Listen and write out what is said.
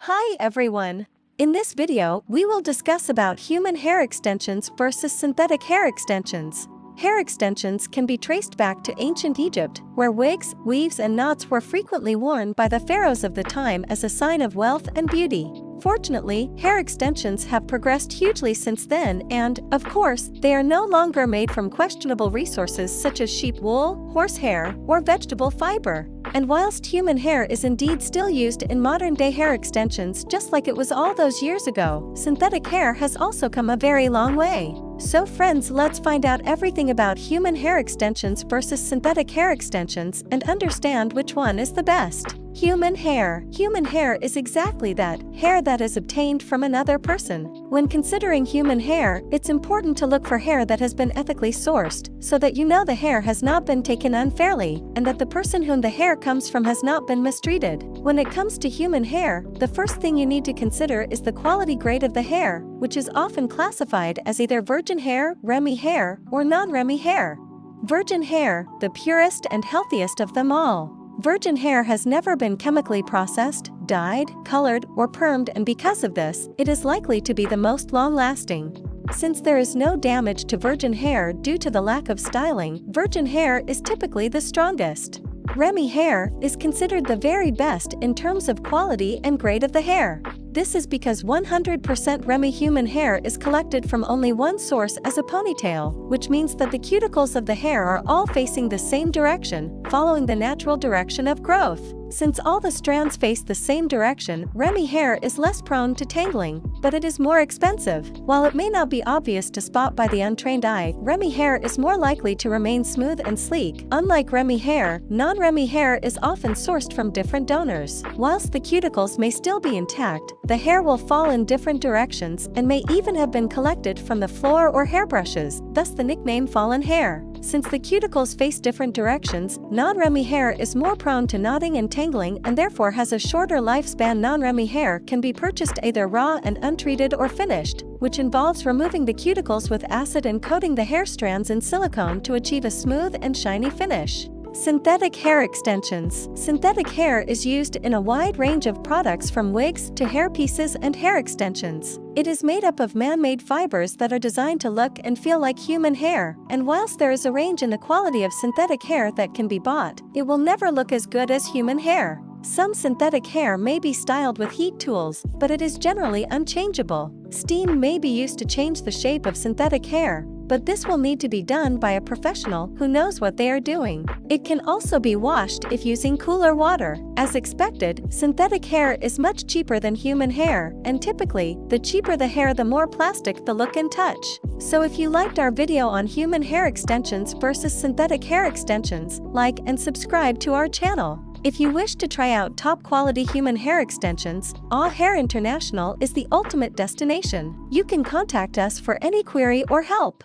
Hi everyone! In this video, we will discuss about human hair extensions versus synthetic hair extensions. Hair extensions can be traced back to ancient Egypt, where wigs, weaves and knots were frequently worn by the pharaohs of the time as a sign of wealth and beauty. Fortunately, hair extensions have progressed hugely since then and, of course, they are no longer made from questionable resources such as sheep wool, horsehair, or vegetable fiber. And whilst human hair is indeed still used in modern-day hair extensions just like it was all those years ago, synthetic hair has also come a very long way. So friends, let's find out everything about human hair extensions versus synthetic hair extensions and understand which one is the best. Human hair. Human hair is exactly that, hair that is obtained from another person. When considering human hair, it's important to look for hair that has been ethically sourced, so that you know the hair has not been taken unfairly, and that the person whom the hair comes from has not been mistreated. When it comes to human hair, the first thing you need to consider is the quality grade of the hair, which is often classified as either virgin hair, REMY hair, or non-REMY hair. Virgin hair, the purest and healthiest of them all. Virgin hair has never been chemically processed, dyed, colored, or permed, and because of this, it is likely to be the most long-lasting. Since there is no damage to virgin hair due to the lack of styling, virgin hair is typically the strongest. REMY hair is considered the very best in terms of quality and grade of the hair. This is because 100% REMY human hair is collected from only one source as a ponytail, which means that the cuticles of the hair are all facing the same direction, following the natural direction of growth. Since all the strands face the same direction, REMY hair is less prone to tangling, but it is more expensive. While it may not be obvious to spot by the untrained eye, REMY hair is more likely to remain smooth and sleek. Unlike REMY hair, non-REMY hair is often sourced from different donors. Whilst the cuticles may still be intact, the hair will fall in different directions and may even have been collected from the floor or hairbrushes, thus the nickname fallen hair. Since the cuticles face different directions, non-REMY hair is more prone to knotting and tangling and therefore has a shorter lifespan. Non-REMY hair can be purchased either raw and untreated or finished, which involves removing the cuticles with acid and coating the hair strands in silicone to achieve a smooth and shiny finish. Synthetic hair extensions. Synthetic hair is used in a wide range of products from wigs to hairpieces and hair extensions. It is made up of man-made fibers that are designed to look and feel like human hair, and whilst there is a range in the quality of synthetic hair that can be bought, it will never look as good as human hair. Some synthetic hair may be styled with heat tools, but it is generally unchangeable. Steam may be used to change the shape of synthetic hair, but this will need to be done by a professional who knows what they are doing. It can also be washed if using cooler water. As expected, synthetic hair is much cheaper than human hair, and typically, the cheaper the hair the more plastic the look and touch. So if you liked our video on human hair extensions versus synthetic hair extensions, like and subscribe to our channel. If you wish to try out top-quality human hair extensions, AW Hair International is the ultimate destination. You can contact us for any query or help.